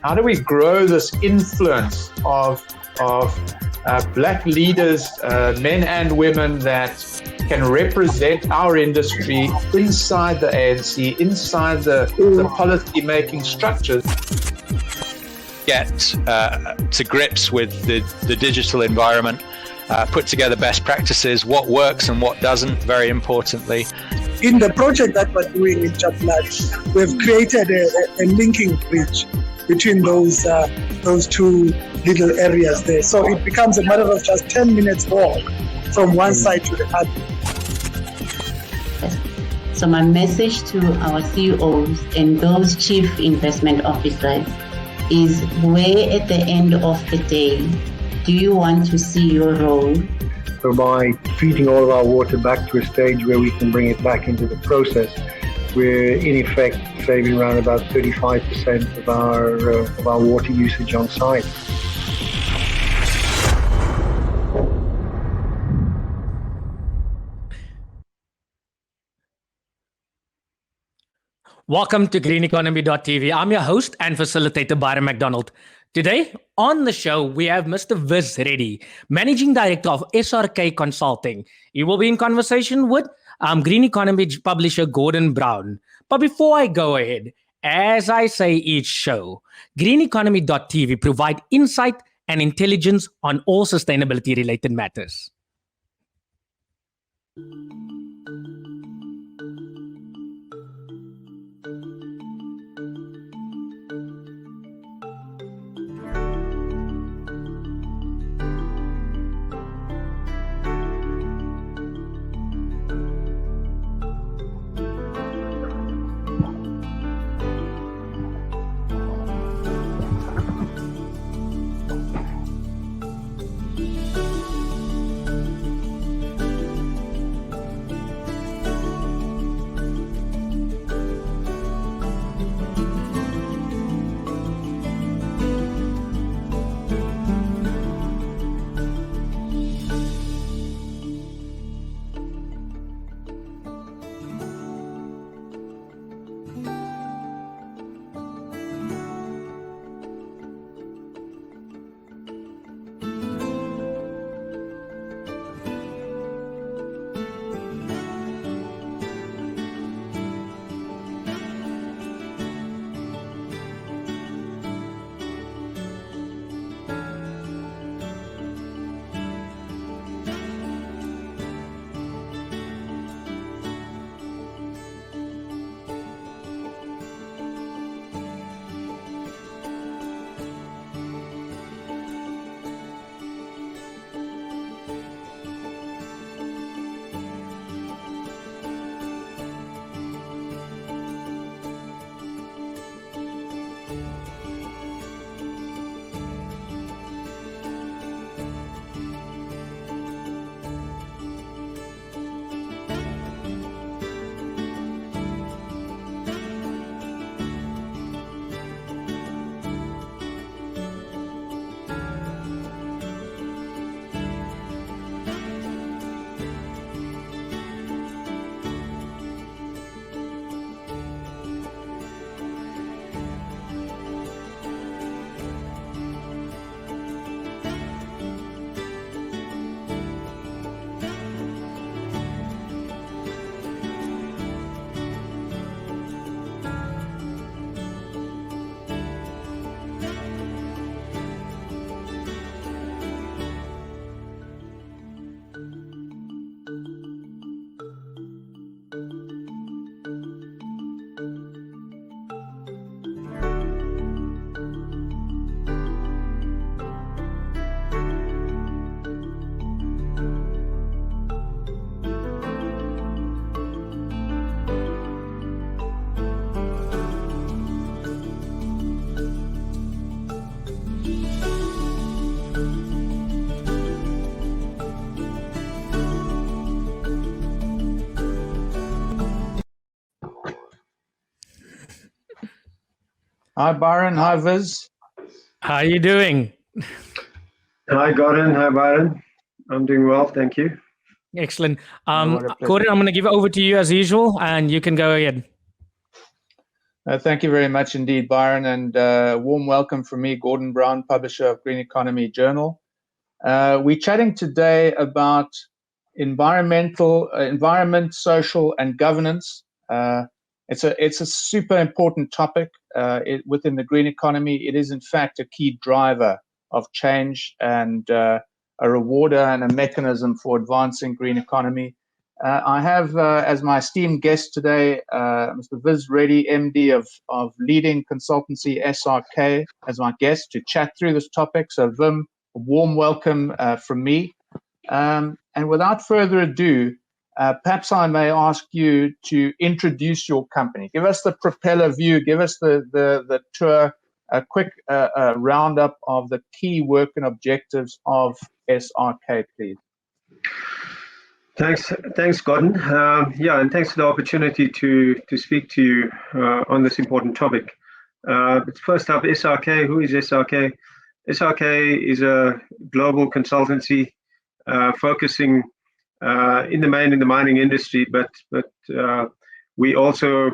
How do we grow this influence of black leaders, men and women, that can represent our industry inside the ANC, inside the policy-making structures? Get to grips with the digital environment, put together best practices, what works and what doesn't, very importantly. In the project that we're doing in Chaplat, we've created a linking bridge between those two little areas there. So it becomes a matter of just 10 minutes walk from one side to the other. So my message to our CEOs and those chief investment officers is, where at the end of the day do you want to see your role? So by feeding all of our water back to a stage where we can bring it back into the process, we're in effect saving around about 35% of our water usage on site. Welcome to greeneconomy.tv. I'm your host and facilitator, Byron McDonald. Today on the show, we have Mr. Vis Reddy, Managing Director of SRK Consulting. He will be in conversation with Green Economy publisher Gordon Brown. But before I go ahead, as I say each show, greeneconomy.tv provide insight and intelligence on all sustainability-related matters. Hi, Byron. Hi, Viz. How are you doing? Hi, Gordon. Hi, Byron. I'm doing well, thank you. Excellent. Gordon, I'm going to give it over to you as usual, and you can go ahead. Thank you very much indeed, Byron, and warm welcome from me, Gordon Brown, publisher of Green Economy Journal. We're chatting today about environment, social, and governance. It's a super important topic within the green economy. It is, in fact, a key driver of change and a rewarder and a mechanism for advancing green economy. I have as my esteemed guest today, Mr. Vis Reddy, MD of leading consultancy SRK, as my guest to chat through this topic. So, Vim, a warm welcome from me. And without further ado, perhaps I may ask you to introduce your company. Give us the propeller view. Give us the tour, a quick roundup of the key work and objectives of SRK, please. Thanks, Gordon. And thanks for the opportunity to speak to you on this important topic. First up, SRK. Who is SRK? SRK is a global consultancy focusing in the mining industry, but we also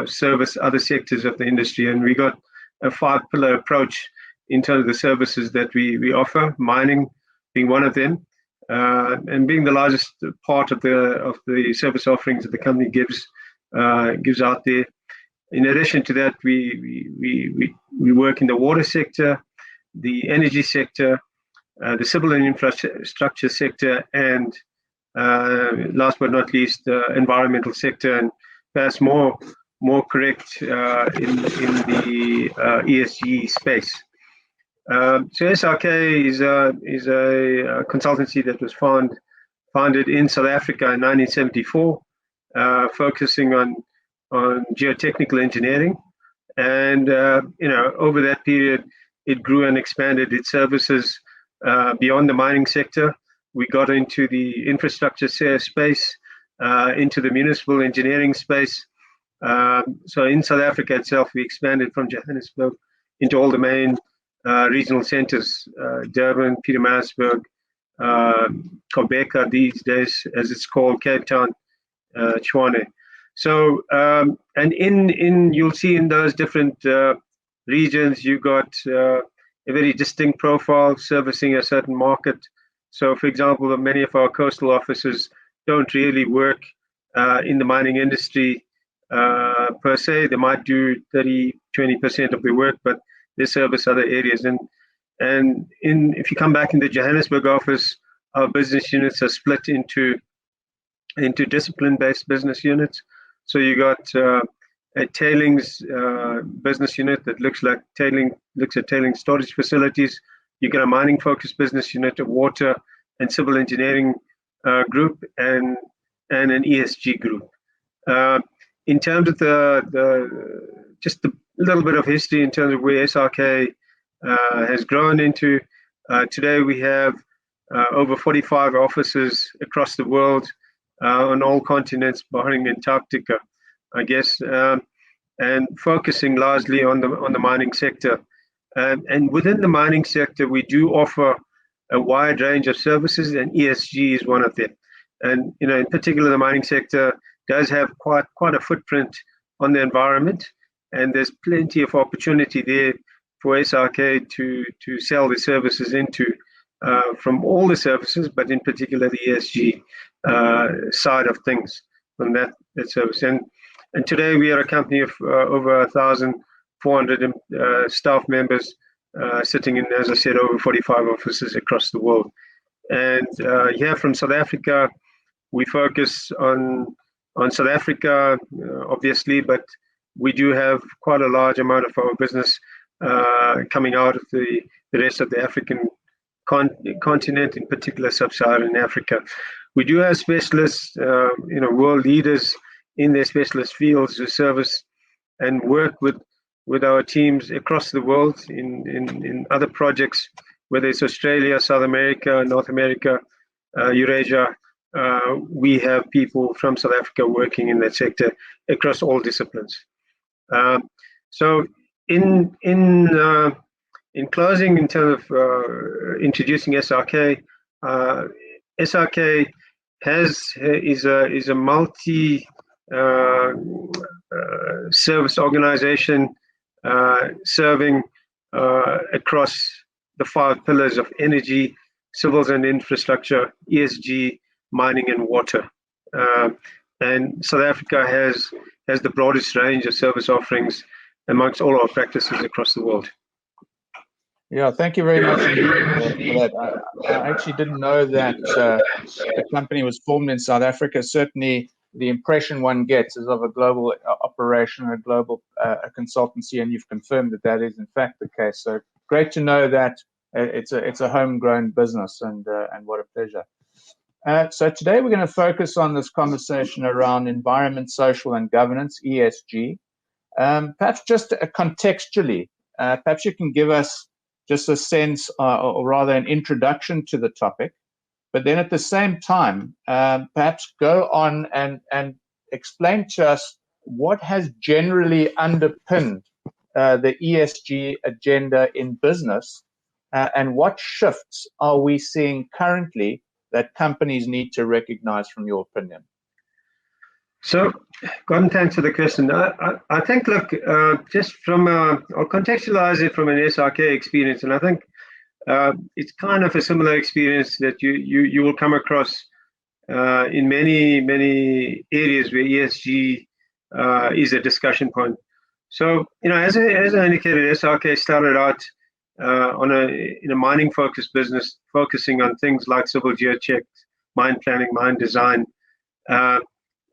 service other sectors of the industry, and we got a 5-pillar approach in terms of the services that we offer. Mining being one of them. And being the largest part of the service offerings that the company gives out there. In addition to that, we work in the water sector, the energy sector, the civil and infrastructure sector, and last but not least, the environmental sector, and perhaps more correct in the ESG space. So SRK is a consultancy that was founded in South Africa in 1974, focusing on geotechnical engineering, and over that period, it grew and expanded its services beyond the mining sector. We got into the infrastructure space, into the municipal engineering space. So in South Africa itself, we expanded from Johannesburg into all the main regional centers, Durban, Pietermaritzburg, Kobeka these days, as it's called, Cape Town, Tshwane. So, and you'll see in those different regions, you got a very distinct profile servicing a certain market. So, for example, many of our coastal offices don't really work in the mining industry per se. They might do 30-20% of the work, but they service other areas. And if you come back in the Johannesburg office, our business units are split into discipline-based business units. So you got a tailings business unit that looks at tailing storage facilities. You got a mining-focused business unit, a water and civil engineering group, and an ESG group. In terms of just a little bit of history in terms of where SRK has grown into, today we have over 45 offices across the world on all continents, barring Antarctica, I guess, and focusing largely on the mining sector. And within the mining sector, we do offer a wide range of services, and ESG is one of them. And in particular, the mining sector does have quite a footprint on the environment, and there's plenty of opportunity there for SRK to sell the services into from all the services, but in particular the ESG side of things from that service. And today we are a company of over 1,400 staff members sitting in, as I said, over 45 offices across the world. And here from South Africa, we focus on South Africa, obviously, but we do have quite a large amount of our business coming out of the rest of the African continent, in particular sub-Saharan Africa. We do have specialists, world leaders in their specialist fields who service and work with our teams across the world in other projects, whether it's Australia, South America, North America, Eurasia. We have people from South Africa working in that sector across all disciplines. So in closing, in terms of introducing SRK, SRK is a multi service organization serving across the 5 pillars of energy, civils and infrastructure, ESG, mining and water. And South Africa has the broadest range of service offerings amongst all our practices across the world. Yeah, thank you very much for that. I actually didn't know that the company was formed in South Africa. Certainly, the impression one gets is of a global operation, a global consultancy, and you've confirmed that that is in fact the case. So great to know that it's a homegrown business, and what a pleasure. So today we're going to focus on this conversation around environment, social, and governance (ESG). Perhaps just contextually, perhaps you can give us just a sense, or rather an introduction to the topic, but then at the same time, perhaps go on and explain to us what has generally underpinned the ESG agenda in business, and what shifts are we seeing currently that companies need to recognize from your opinion? So, Gordon, thanks for the question. I think, look, just from, I'll contextualize it from an SRK experience, and I think it's kind of a similar experience that you will come across in many areas where ESG is a discussion point. So, as I indicated, SRK started out in a mining focused business, focusing on things like civil geochecks, mine planning, mine design,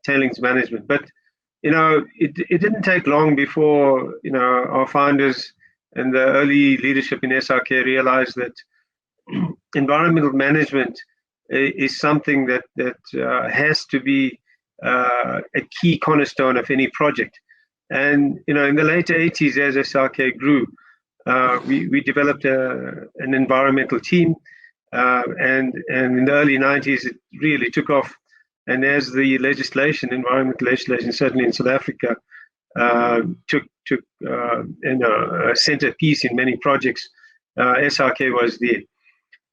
tailings management. But it didn't take long before our founders and the early leadership in SRK realized that environmental management is something that has to be a key cornerstone of any project. And in the late 80s, as SRK grew, we developed an environmental team, and in the early 90s it really took off. And as the environmental legislation, certainly in South Africa, took a centerpiece in many projects, SRK was there.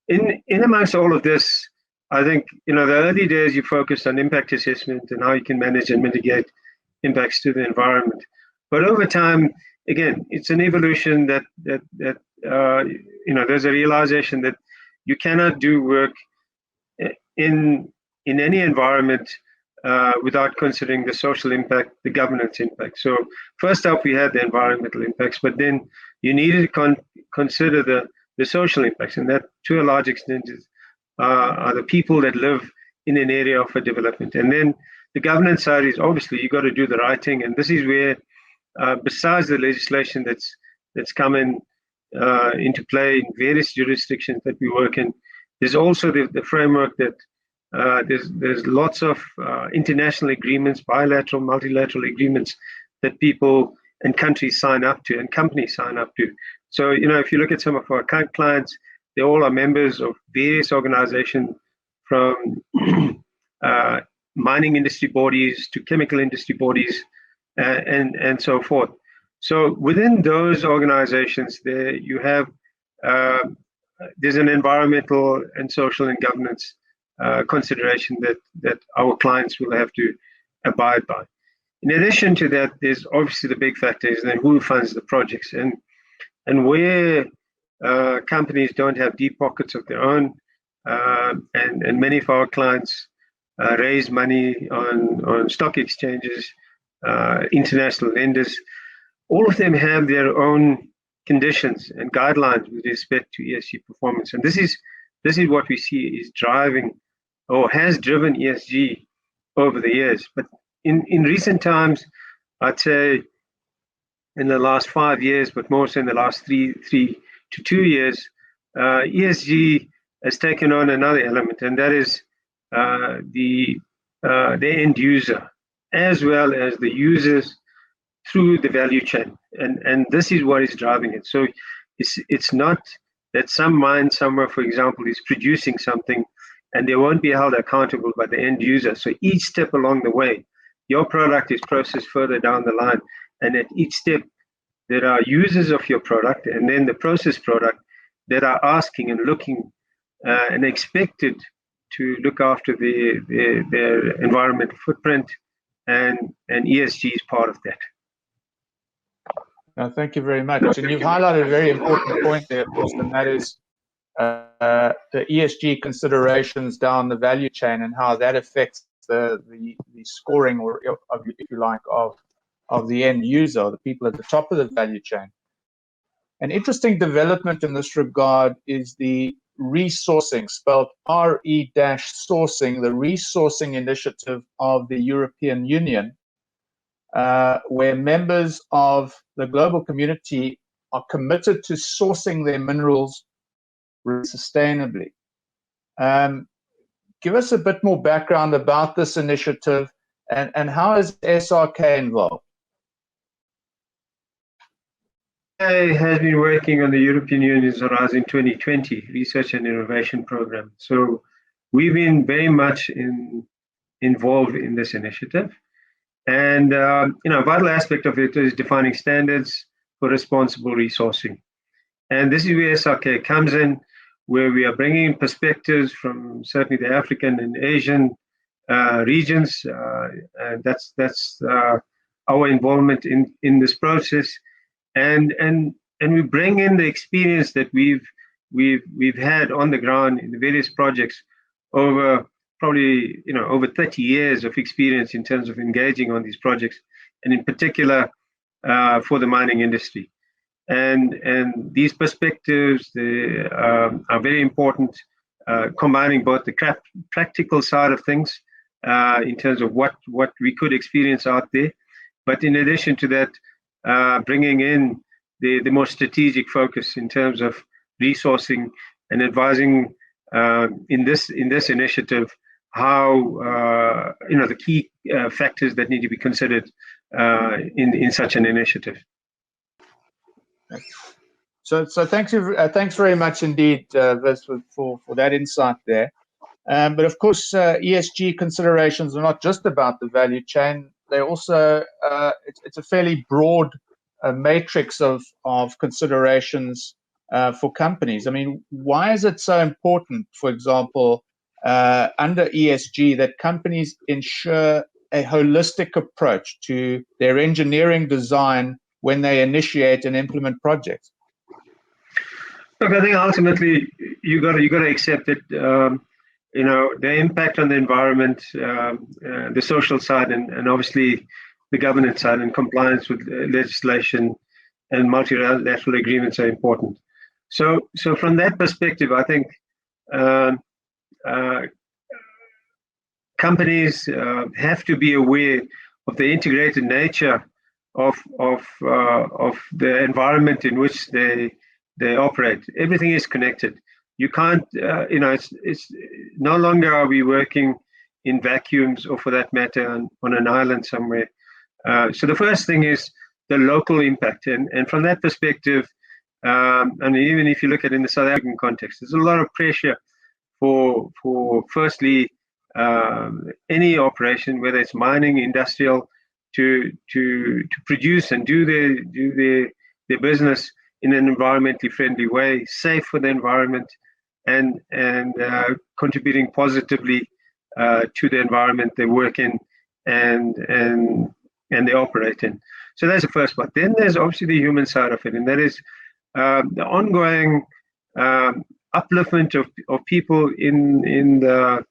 In amongst all of this, I think the early days you focused on impact assessment and how you can manage and mitigate impacts to the environment. But over time, again, it's an evolution that there's a realization that you cannot do work in any environment without considering the social impact, the governance impact. So first up, we had the environmental impacts, but then you needed to consider the social impacts, and that to a large extent are the people that live in an area of a development. And then the governance side is obviously you got to do the right thing, and this is where, besides the legislation that's come into play in various jurisdictions that we work in, there's also the framework that there's lots of international agreements, bilateral, multilateral agreements that people and countries sign up to and companies sign up to. So, if you look at some of our clients, they all are members of various organizations, from mining industry bodies to chemical industry bodies, and so forth. So within those organizations, there you have there's an environmental and social and governance consideration that our clients will have to abide by. In addition to that, there's obviously the big factor is then who funds the projects, and where companies don't have deep pockets of their own, and many of our clients raise money on stock exchanges, international lenders. All of them have their own conditions and guidelines with respect to ESG performance, and this is what we see is driving or has driven ESG over the years. But in recent times, I'd say in the last 5 years, but more so in the last three to 2 years, ESG has taken on another element, and that is the end user, as well as the users through the value chain, and this is what is driving it. So it's not that some mine somewhere, for example, is producing something and they won't be held accountable by the end user. So each step along the way, your product is processed further down the line, and at each step there are users of your product and then the processed product that are asking and looking and expected to look after their environmental footprint, and ESG is part of that. Thank you very much. And you've highlighted a very important point there, of course, and that is the ESG considerations down the value chain and how that affects the scoring, or if you like, of the end user, the people at the top of the value chain. An interesting development in this regard is the resourcing, spelled RE-sourcing, the resourcing initiative of the European Union, where members of the global community are committed to sourcing their minerals sustainably. Give us a bit more background about this initiative, and how is SRK involved? Has been working on the European Union's Horizon 2020 Research and Innovation Program. So we've been very much involved in this initiative. And a vital aspect of it is defining standards for responsible resourcing. And this is where SRK comes in, where we are bringing in perspectives from certainly the African and Asian regions. And that's our involvement in this process. And we bring in the experience that we've had on the ground in the various projects over probably over 30 years of experience in terms of engaging on these projects, and in particular for the mining industry. And these perspectives, they are very important, combining both the practical side of things in terms of what we could experience out there, but in addition to that, bringing in the more strategic focus in terms of resourcing and advising in this initiative how the key factors that need to be considered in such an initiative. So thanks very much indeed, Vis, for that insight there. But of course, ESG considerations are not just about the value chain. They also it's a fairly broad matrix of considerations for companies. I mean, why is it so important, for example, under ESG, that companies ensure a holistic approach to their engineering design when they initiate and implement projects? Look, I think ultimately you got to accept that the impact on the environment, the social side, and obviously the governance side and compliance with legislation and multilateral agreements are important. So from that perspective, I think companies have to be aware of the integrated nature of the environment in which they operate. Everything is connected. You can't, it's no longer are we working in vacuums, or for that matter, on an island somewhere. So the first thing is the local impact, and from that perspective, and even if you look at it in the South African context, there's a lot of pressure for firstly any operation, whether it's mining, industrial, to produce and do their business in an environmentally friendly way, safe for the environment, and contributing positively to the environment they work in and they operate in. So that's the first part. Then there's obviously the human side of it, and that is the ongoing upliftment of people in the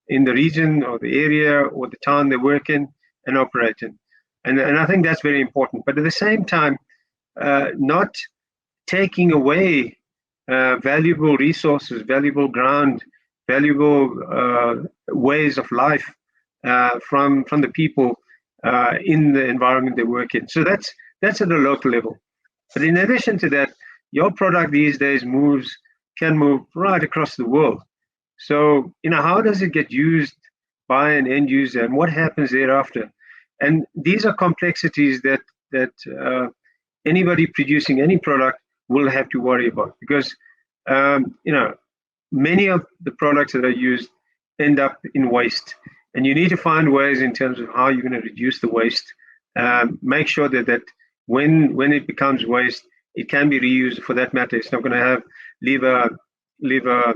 region or the area or the town they work in and operate in. And I think that's very important. But at the same time, not taking away valuable resources, valuable ground, valuable ways of life from the people in the environment they work in. So that's at a local level. But in addition to that, your product these days can move right across the world. So how does it get used by an end user, and what happens thereafter? And these are complexities that anybody producing any product will have to worry about, because many of the products that are used end up in waste, and you need to find ways in terms of how you're going to reduce the waste. Make sure that when it becomes waste, it can be reused. For that matter, it's not going to leave a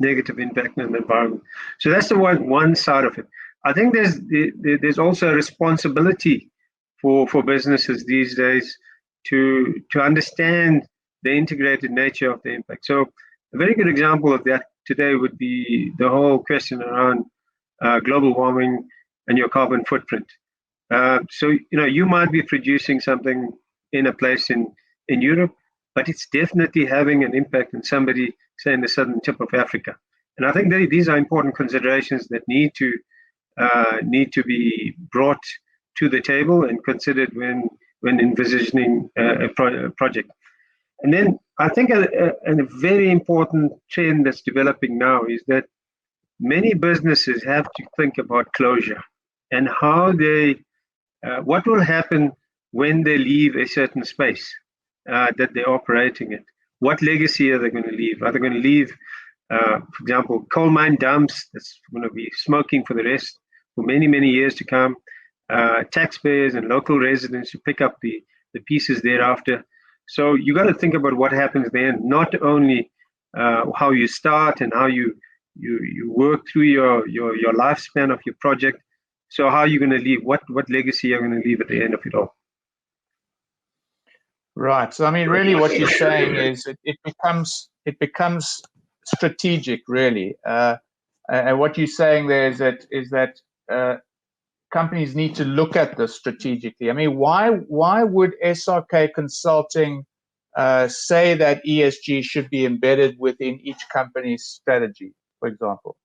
negative impact on the environment. So that's the one side of it. I think there's also a responsibility for businesses these days to understand the integrated nature of the impact. So a very good example of that today would be the whole question around global warming and your carbon footprint. So you might be producing something in a place in Europe, but it's definitely having an impact on somebody, say, in the southern tip of Africa. And I think these are important considerations that need to be brought to the table and considered when envisioning a project. And then I think a very important trend that's developing now is that many businesses have to think about closure and how what will happen when they leave a certain space that they're operating in. What legacy are they going to leave? Are they going to leave, for example, coal mine dumps that's going to be smoking for many, many years to come? Taxpayers and local residents who pick up the pieces thereafter. So you got to think about what happens then, not only how you start and how you work through your lifespan of your project. So how are you going to leave? What legacy are you going to leave at the end of it all? Right. So I mean, really, what you're saying is it becomes strategic, really. And what you're saying there is that companies need to look at this strategically. I mean, why would SRK Consulting say that ESG should be embedded within each company's strategy, for example?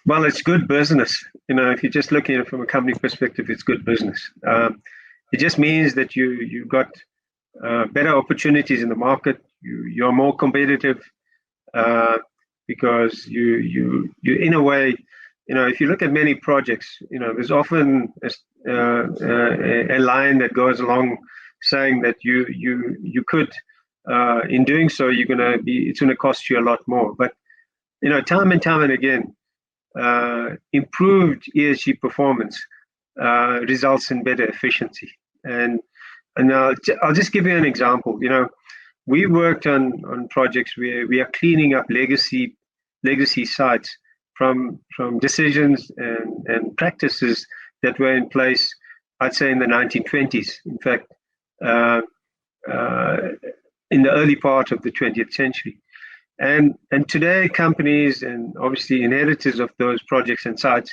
Well, it's good business. If you're just looking at it from a company perspective, it's good business. It just means that you've got better opportunities in the market. You're more competitive because you in a way, if you look at many projects, there's often a line that goes along saying that you could, in doing so, it's going to cost you a lot more. But time and time and again, improved ESG performance results in better efficiency. And I'll just give you an example. We worked on projects where we are cleaning up legacy sites from decisions and practices that were in place, I'd say, in the 1920s. In fact, in the early part of the 20th century. And today, companies and obviously inheritors of those projects and sites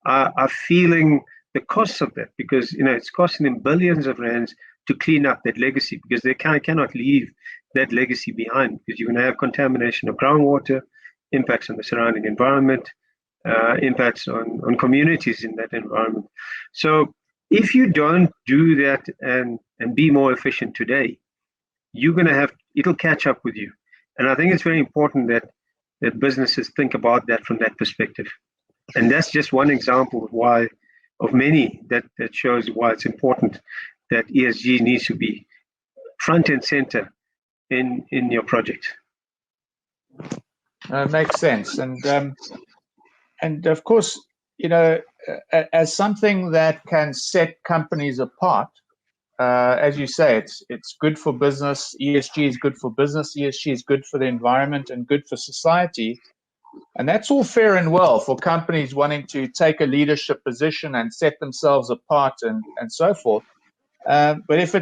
are feeling the costs of that, because it's costing them billions of rands to clean up that legacy, because they cannot leave that legacy behind, because you're going to have contamination of groundwater, impacts on the surrounding environment, impacts on communities in that environment. So if you don't do that and be more efficient today, it'll catch up with you. And I think it's very important that businesses think about that from that perspective. And that's just one example of many that shows why it's important that ESG needs to be front and center in your project. Makes sense. And of course, as something that can set companies apart, as you say, it's good for business. ESG is good for business. ESG is good for the environment and good for society. And that's all fair and well for companies wanting to take a leadership position and set themselves apart and so forth. But if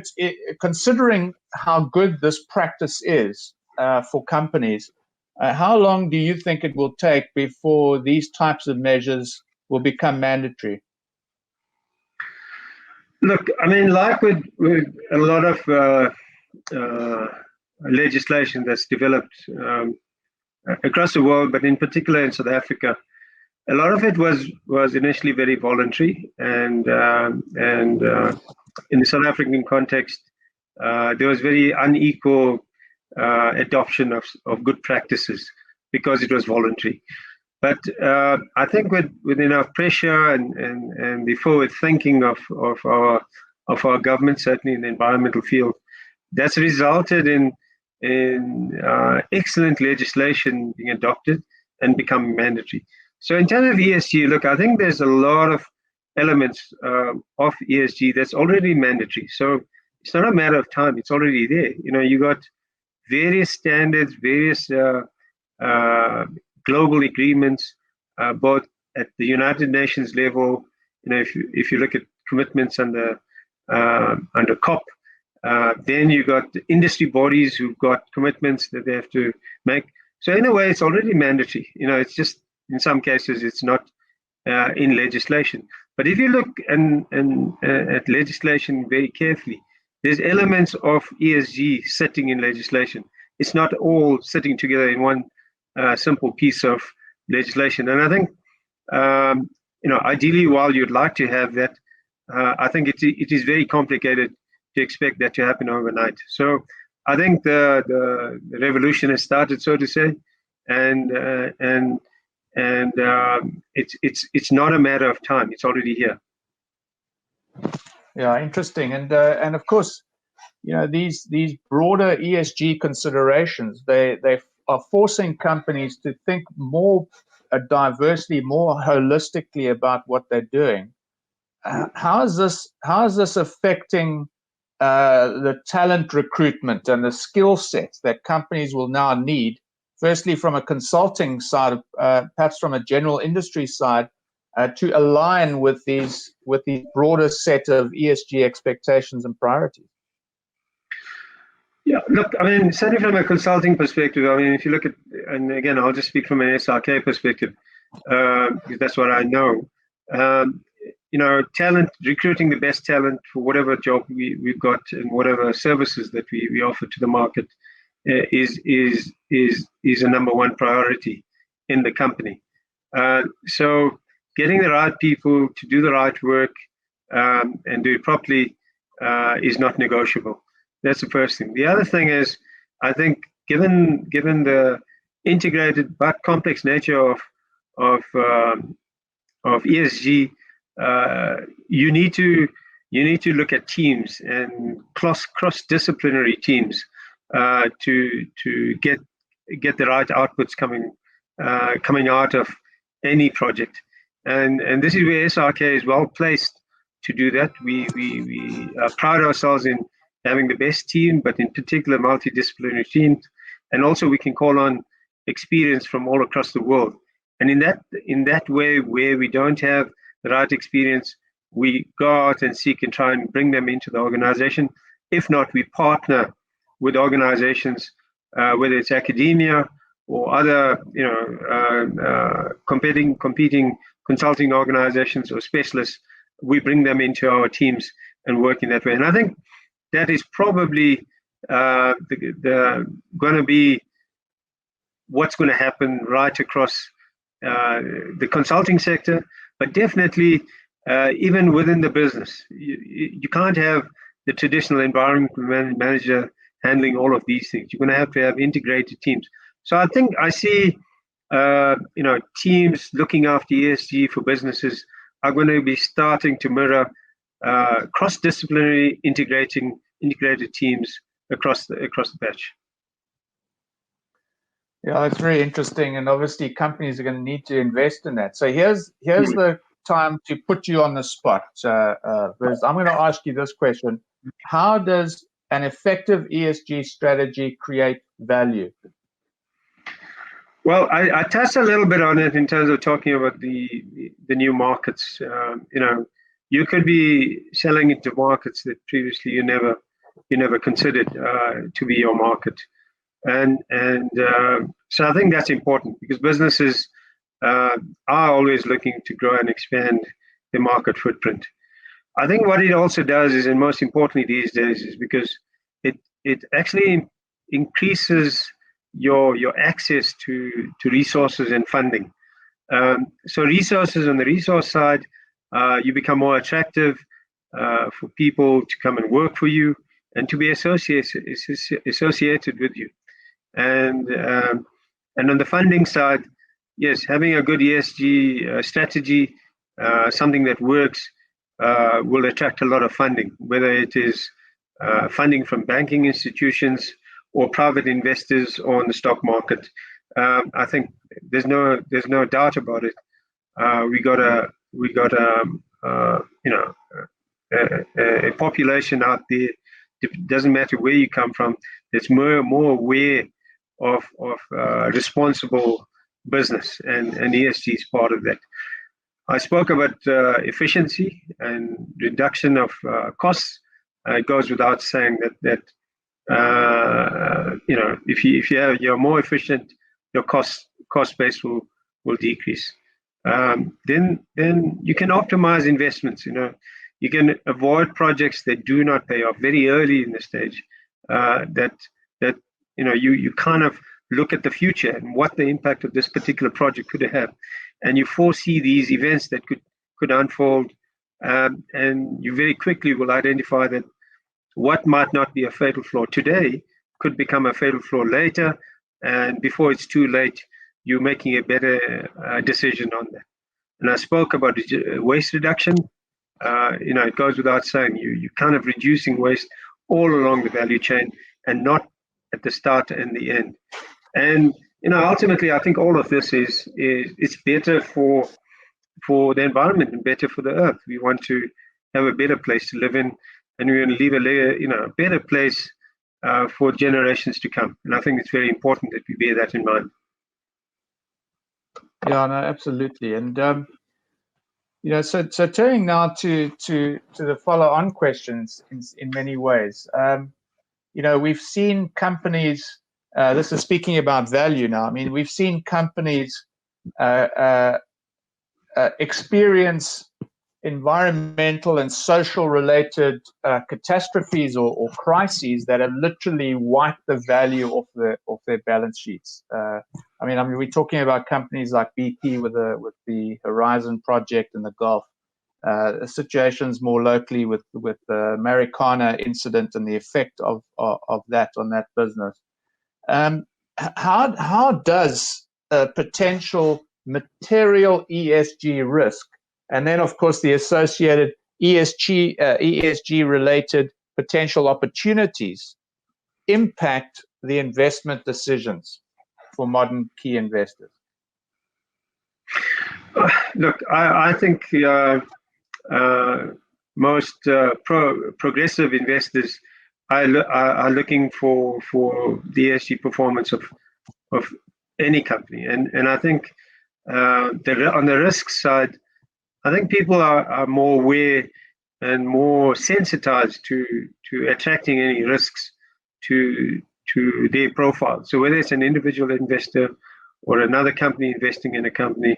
considering how good this practice is for companies, how long do you think it will take before these types of measures will become mandatory? Look, I mean, like with a lot of legislation that's developed across the world, but in particular in South Africa, a lot of it was initially very voluntary, and in the South African context, there was very unequal adoption of good practices because it was voluntary. But I think with enough pressure and the forward thinking of our government, certainly in the environmental field, that's resulted in excellent legislation being adopted and becoming mandatory. So in terms of ESG, look, I think there's a lot of elements of ESG that's already mandatory. So it's not a matter of time; it's already there. You got various standards, various global agreements, both at the United Nations level, if you look at commitments under COP, then you got industry bodies who've got commitments that they have to make. So in a way, it's already mandatory. It's just in some cases it's not in legislation. But if you look at legislation very carefully, there's elements of ESG sitting in legislation. It's not all sitting together in one simple piece of legislation. And I think, ideally, while you'd like to have that, I think it is very complicated to expect that to happen overnight. So I think the revolution has started, so to say, and it's not a matter of time. It's already here. Yeah, interesting. And of course, these broader ESG considerations, they are forcing companies to think more diversely, more holistically about what they're doing. How is this affecting the talent recruitment and the skill sets that companies will now need? Firstly, from a consulting side, perhaps from a general industry side, to align with these broader set of ESG expectations and priorities. Yeah, look, I mean, certainly from a consulting perspective, I mean, if you look at, and again, I'll just speak from an SRK perspective, because that's what I know. Talent, recruiting the best talent for whatever job we've got and whatever services that we offer to the market is a number one priority in the company. So getting the right people to do the right work and do it properly is not negotiable. That's the first thing. The other thing is, I think, given the integrated but complex nature of ESG, you need to look at teams and cross-disciplinary teams to get the right outputs coming out of any project, and this is where SRK is well placed to do that. We pride ourselves in having the best team, but in particular multidisciplinary teams, and also we can call on experience from all across the world. And in that way, where we don't have the right experience, we go out and seek and try and bring them into the organization. If not, we partner with organizations, whether it's academia or other, competing consulting organizations or specialists. We bring them into our teams and work in that way. And I think that is probably going to be what's going to happen right across the consulting sector, but definitely even within the business. You can't have the traditional environment manager handling all of these things. You're going to have integrated teams. So I think I see teams looking after ESG for businesses are going to be starting to mirror cross-disciplinary integrated teams across the patch. Yeah, that's very interesting, and obviously companies are going to need to invest in that. So here's the time to put you on the spot, Vis. I'm going to ask you this question: how does an effective ESG strategy create value? Well, I touched a little bit on it in terms of talking about the new markets. You could be selling into markets that previously you never considered to be your market, and so I think that's important because businesses are always looking to grow and expand their market footprint. I think what it also does is, and most importantly these days, is because it actually increases your access to resources and funding. So resources on the resource side, you become more attractive for people to come and work for you and to be associated with you. And on the funding side, yes, having a good ESG strategy, something that works, will attract a lot of funding, whether it is funding from banking institutions or private investors or on the stock market. I think there's no doubt about it. We got a population out there. It doesn't matter where you come from. That's more aware of responsible business, and ESG is part of that. I spoke about efficiency and reduction of costs. It goes without saying that if you're more efficient, your cost base will decrease. Then you can optimize investments. You can avoid projects that do not pay off very early in the stage. That you kind of look at the future and what the impact of this particular project could have, and you foresee these events that could unfold, and you very quickly will identify that what might not be a fatal flaw today could become a fatal flaw later, and before it's too late, you're making a better decision on that. And I spoke about waste reduction. It goes without saying, you're kind of reducing waste all along the value chain and not at the start and the end. And ultimately, I think all of this is better for the environment and better for the earth. We want to have a better place to live in, and we want to leave a better place for generations to come. And I think it's very important that we bear that in mind. Yeah, no, absolutely. And so turning now to the follow-on questions in many ways. We've seen companies. This is speaking about value now. I mean, we've seen companies experience environmental and social related catastrophes or crises that have literally wiped the value of their balance sheets. I mean, we're talking about companies like BP with the Horizon project in the Gulf. Situations more locally with the Marikana incident and the effect of that on that business. How does a potential material ESG risk, and then of course the associated ESG related potential opportunities, impact the investment decisions for modern key investors? Look, I think most progressive investors are looking for the ESG performance of any company, and I think on the risk side, I think people are more aware and more sensitized to attracting any risks to their profile. So whether it's an individual investor or another company investing in a company,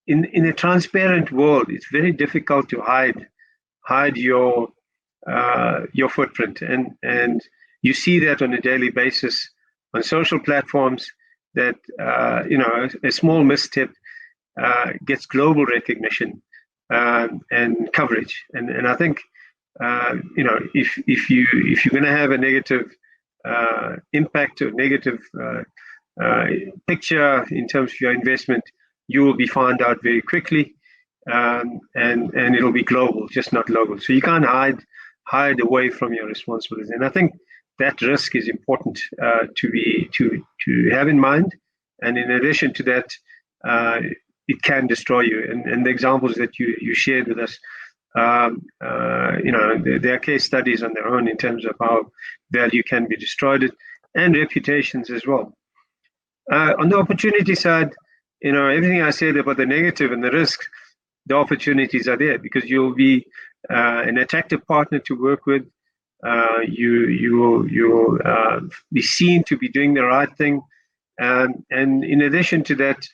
in a transparent world, it's very difficult to hide your footprint, and you see that on a daily basis on social platforms. That a small misstep gets global recognition and coverage, and I think if you're going to have a negative impact or negative picture in terms of your investment, you will be found out very quickly, and it'll be global, just not local. So you can't hide away from your responsibilities, and I think that risk is important to have in mind. And in addition to that, it can destroy you. And the examples that you shared with us, there are case studies on their own in terms of how value can be destroyed, and reputations as well. On the opportunity side, everything I said about the negative and the risks, the opportunities are there because you'll be an attractive partner to work with. You will be seen to be doing the right thing, and in addition to that,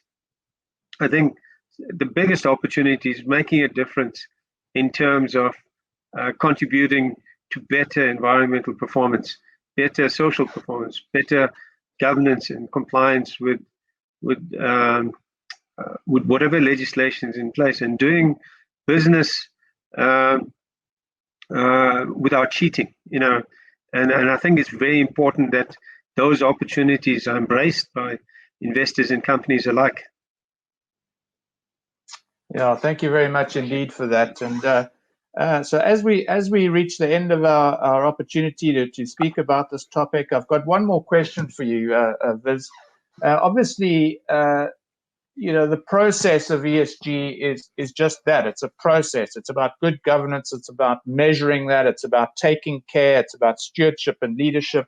I think the biggest opportunity is making a difference in terms of contributing to better environmental performance, better social performance, better governance and compliance with whatever legislation is in place, and doing business without cheating. And I think it's very important that those opportunities are embraced by investors and companies alike. Yeah, thank you very much indeed for that. And so as we reach the end of our opportunity to speak about this topic, I've got one more question for you, Vis. Obviously, the process of ESG is just that. It's a process. It's about good governance. It's about measuring that. It's about taking care. It's about stewardship and leadership.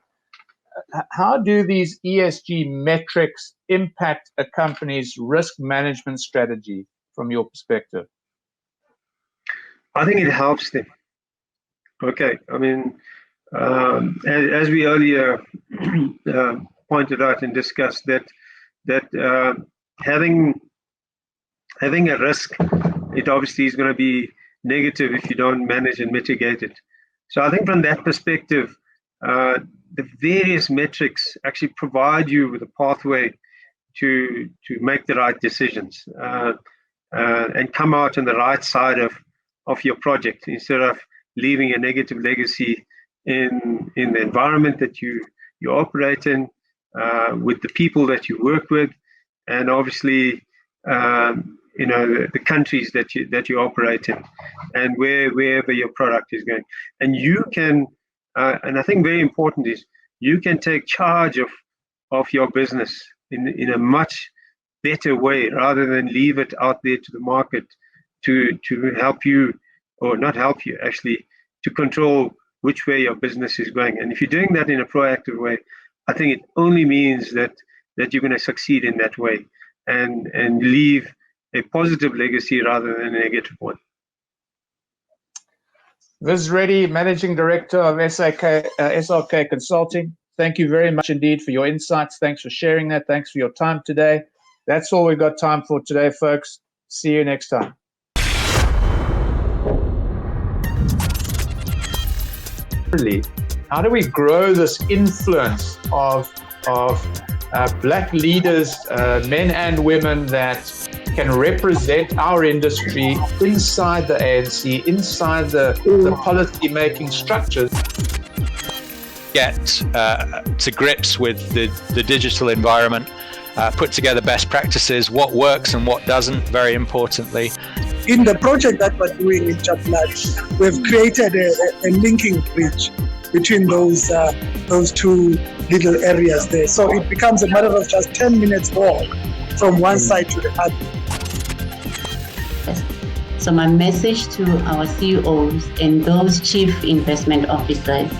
How do these ESG metrics impact a company's risk management strategy? from your perspective? I think it helps them. Okay, I mean, as we earlier pointed out and discussed, that having a risk, it obviously is going to be negative if you don't manage and mitigate it. So I think from that perspective, the various metrics actually provide you with a pathway to make the right decisions and come out on the right side of your project, instead of leaving a negative legacy in the environment that you operate in, with the people that you work with, and obviously the countries that you operate in, and wherever your product is going. And you can, and I think very important is, you can take charge of your business in a much better way, rather than leave it out there to the market to help you, or not help you, actually, to control which way your business is going. And if you're doing that in a proactive way, I think it only means that you're going to succeed in that way, and leave a positive legacy rather than a negative one. Vis Reddy, Managing Director of SRK Consulting. Thank you very much indeed for your insights. Thanks for sharing that. Thanks for your time today. That's all we've got time for today, folks. See you next time. How do we grow this influence of black leaders, men and women, that can represent our industry inside the ANC, inside the policy-making structures? Get to grips with the digital environment, put together best practices, what works and what doesn't, very importantly. In the project that we're doing in Chaplat, we've created a linking bridge between those two little areas there. So it becomes a matter of just 10 minutes walk from one side to the other. So my message to our CEOs and those chief investment officers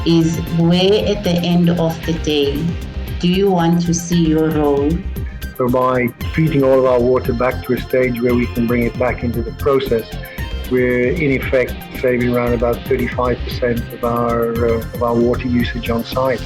is, where at the end of the day do you want to see your role? So by treating all of our water back to a stage where we can bring it back into the process, we're in effect saving around about 35% of our water usage on site.